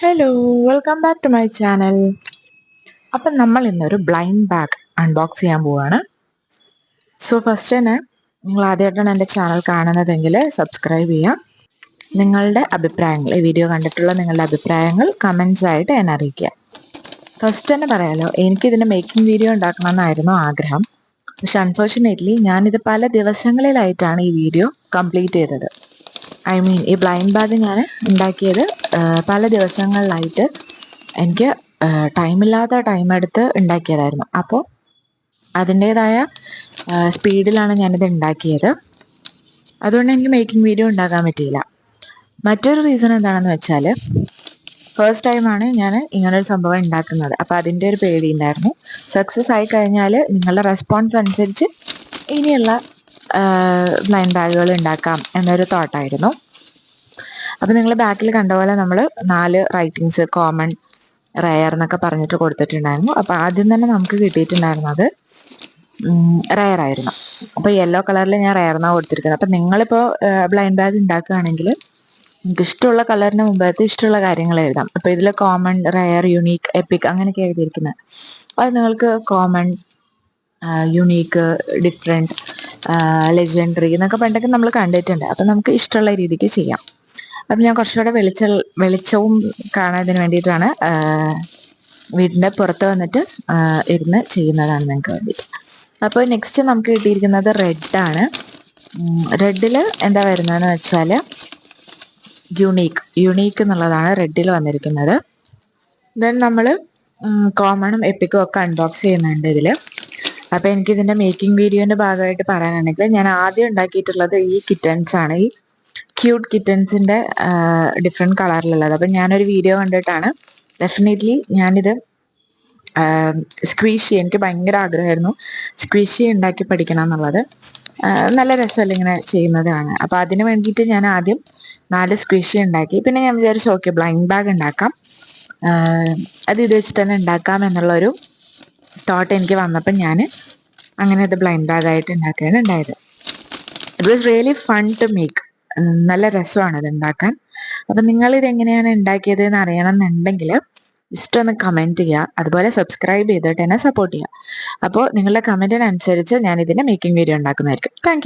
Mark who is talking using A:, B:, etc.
A: Hello, welcome back to my channel. അപ്പം നമ്മൾ ഇന്നൊരു ബ്ലൈൻഡ് ബാഗ് അൺബോക്സ് ചെയ്യാൻ പോവാണ്. സോ ഫസ്റ്റ് തന്നെ നിങ്ങൾ ആദ്യമായിട്ടാണ് എൻ്റെ ചാനൽ കാണുന്നതെങ്കിൽ സബ്സ്ക്രൈബ് ചെയ്യാം. നിങ്ങളുടെ അഭിപ്രായങ്ങൾ, ഈ വീഡിയോ കണ്ടിട്ടുള്ള നിങ്ങളുടെ അഭിപ്രായങ്ങൾ കമൻസ് ആയിട്ട് എന്നെ അറിയിക്കുക. ഫസ്റ്റ് തന്നെ പറയാലോ, എനിക്കിതിൻ്റെ മേക്കിംഗ് വീഡിയോ ഉണ്ടാക്കണമെന്നായിരുന്നു ആഗ്രഹം. പക്ഷെ അൺഫോർച്ചുനേറ്റ്ലി ഞാനിത് പല ദിവസങ്ങളിലായിട്ടാണ് ഈ വീഡിയോ കംപ്ലീറ്റ് ചെയ്തത്. ഈ ബ്ലൈൻഡ് ബാഗ് ഞാൻ ഉണ്ടാക്കിയത് പല ദിവസങ്ങളിലായിട്ട് എനിക്ക് ടൈമില്ലാത്ത ടൈമെടുത്ത് ഉണ്ടാക്കിയതായിരുന്നു. അപ്പോൾ അതിൻ്റേതായ സ്പീഡിലാണ് ഞാനിത് ഉണ്ടാക്കിയത്. അതുകൊണ്ട് എനിക്ക് മേക്കിംഗ് വീഡിയോ ഉണ്ടാക്കാൻ പറ്റിയില്ല. മറ്റൊരു റീസൺ എന്താണെന്ന് വെച്ചാൽ, ഫസ്റ്റ് ടൈമാണ് ഞാൻ ഇങ്ങനൊരു സംഭവം ഉണ്ടാക്കുന്നത്. അപ്പോൾ അതിൻ്റെ ഒരു പേടി ഉണ്ടായിരുന്നു. സക്സസ് ആയി കഴിഞ്ഞാൽ നിങ്ങളുടെ റെസ്പോൺസ് അനുസരിച്ച് ഇനിയുള്ള ബ്ലൈൻഡ് ബാഗുകൾ ഉണ്ടാക്കാം എന്നൊരു തോട്ടായിരുന്നു. അപ്പം നിങ്ങൾ ബാക്കിൽ കണ്ട പോലെ നമ്മൾ 4 റൈറ്റിങ്സ് കോമൺ, റയർ എന്നൊക്കെ പറഞ്ഞിട്ട് കൊടുത്തിട്ടുണ്ടായിരുന്നു. അപ്പോൾ ആദ്യം തന്നെ നമുക്ക് കിട്ടിയിട്ടുണ്ടായിരുന്നത് റയർ ആയിരുന്നു. അപ്പോൾ യെല്ലോ കളറിൽ ഞാൻ റയറിനാണ് കൊടുത്തിരിക്കുന്നത്. അപ്പം നിങ്ങളിപ്പോൾ ബ്ലൈൻഡ് ബാഗ് ഉണ്ടാക്കുകയാണെങ്കിൽ നിങ്ങൾക്ക് ഇഷ്ടമുള്ള കളറിന് മുമ്പത്തെ ഇഷ്ടമുള്ള കാര്യങ്ങൾ എഴുതാം. അപ്പോൾ ഇതിൽ കോമൺ, റയർ, യുണീക്ക്, എപ്പിക് അങ്ങനെയൊക്കെ എഴുതിയിരിക്കുന്നത്. അത് നിങ്ങൾക്ക് കോമൺ, യുണീക്ക്, ഡിഫറെൻറ്റ്, ലെജൻഡറി എന്നൊക്കെ പണ്ടൊക്കെ നമ്മൾ കണ്ടിട്ടുണ്ട്. അപ്പം നമുക്ക് ഇഷ്ടമുള്ള രീതിക്ക് ചെയ്യാം. അപ്പം ഞാൻ കുറച്ചുകൂടെ വെളിച്ചവും കാണാതിന് വേണ്ടിയിട്ടാണ് വീടിൻ്റെ പുറത്ത് വന്നിട്ട് ഇരുന്ന് ചെയ്യുന്നതാണ് നിങ്ങൾക്ക് വേണ്ടിയിട്ട്. അപ്പോൾ നെക്സ്റ്റ് നമുക്ക് കിട്ടിയിരിക്കുന്നത് റെഡാണ്. റെഡിൽ എന്താ വരുന്നതെന്ന് വെച്ചാൽ യുണീക്ക് എന്നുള്ളതാണ് റെഡിൽ വന്നിരിക്കുന്നത്. ദെൻ നമ്മൾ കോമണും എപ്പിക്കും ഒക്കെ അൺബോക്സ് ചെയ്യുന്നുണ്ട് ഇതിൽ. അപ്പോൾ എനിക്കിതിൻ്റെ മേക്കിംഗ് വീഡിയോൻ്റെ ഭാഗമായിട്ട് പറയാനാണെങ്കിൽ ഞാൻ ആദ്യം ഉണ്ടാക്കിയിട്ടുള്ളത് ഈ കിറ്റൻസ് ആണ്, ഈ ക്യൂട്ട് കിറ്റൻസിൻ്റെ ഡിഫറെൻറ്റ് കളറിലുള്ളത്. അപ്പം ഞാനൊരു വീഡിയോ കണ്ടിട്ടാണ് ഡെഫിനറ്റ്ലി ഞാനിത് സ്ക്വീഷി, എനിക്ക് ഭയങ്കര ആഗ്രഹമായിരുന്നു സ്ക്വീഷി ഉണ്ടാക്കി പഠിക്കണം എന്നുള്ളത്. നല്ല രസമല്ല ഇങ്ങനെ ചെയ്യുന്നതാണ്. അപ്പോൾ അതിന് വേണ്ടിയിട്ട് ഞാൻ ആദ്യം 4 സ്ക്വീഷി ഉണ്ടാക്കി. പിന്നെ ഞാൻ വിചാരിച്ചു ഓക്കെ ബ്ലൈൻഡ് ബാഗ് ഉണ്ടാക്കാം, അത് ഇത് വെച്ചിട്ട് തന്നെ ഉണ്ടാക്കാം എന്നുള്ളൊരു തോട്ട് എനിക്ക് വന്നപ്പം ഞാൻ അങ്ങനെ അത് ബ്ലൈൻഡ് ബാഗായിട്ട് ഉണ്ടാക്കുകയാണ് ഉണ്ടായത്. It was really fun to make. നല്ല രസമാണ് ഇത് ഉണ്ടാക്കാൻ. അപ്പം നിങ്ങളിത് എങ്ങനെയാണ് ഉണ്ടാക്കിയത് എന്ന് അറിയണമെന്നുണ്ടെങ്കിൽ ജസ്റ്റ് ഒന്ന് കമൻറ്റ് ചെയ്യുക. അതുപോലെ സബ്സ്ക്രൈബ് ചെയ്തിട്ട് എന്നെ സപ്പോർട്ട് ചെയ്യുക. അപ്പോൾ നിങ്ങളുടെ കമൻറ്റിനനുസരിച്ച് ഞാൻ ഇതിൻ്റെ മേക്കിംഗ് വീഡിയോ ഉണ്ടാക്കുന്നതായിരിക്കും. Thank U.